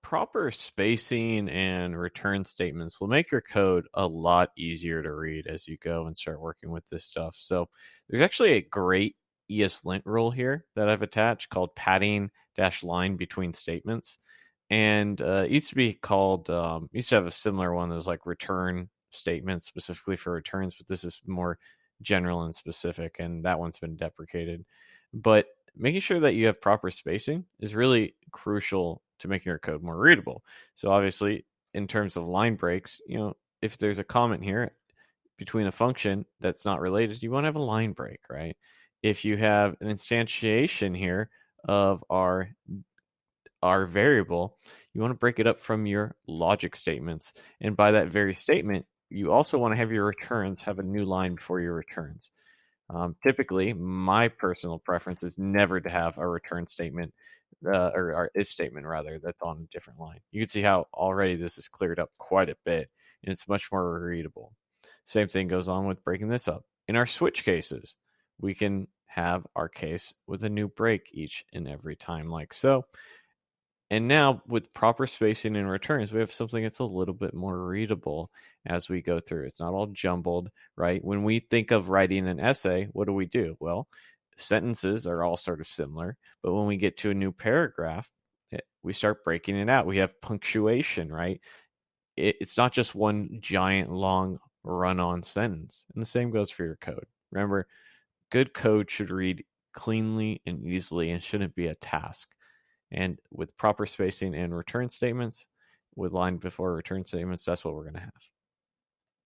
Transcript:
Proper spacing and return statements will make your code a lot easier to read as you go and start working with this stuff. So there's actually a great ESLint rule here that I've attached called padding dash line between statements. And it used to be called, used to have a similar one that was like return statements specifically for returns, but this is more general and specific, and that one's been deprecated. But making sure that you have proper spacing is really crucial to making your code more readable. So obviously, in terms of line breaks, if there's a comment here between a function that's not related, you want to have a line break, right? If you have an instantiation here of our variable, you want to break it up from your logic statements. And by that very statement, you also want to have your returns have a new line before your returns. Typically, my personal preference is never to have a return statement or our if statement rather that's on a different line. You can see how already this is cleared up quite a bit, and it's much more readable. Same thing goes on with breaking this up. In our switch cases, we can have our case with a new break each and every time, like so. And now with proper spacing and returns, we have something that's a little bit more readable as we go through. It's not all jumbled, right? When we think of writing an essay, what do? Well, sentences are all sort of similar, but when we get to a new paragraph, we start breaking it out. We have punctuation, right? It's not just one giant long run-on sentence. And the same goes for your code. Remember, good code should read cleanly and easily and shouldn't be a task. And with proper spacing and return statements, with line before return statements, that's what we're going to have.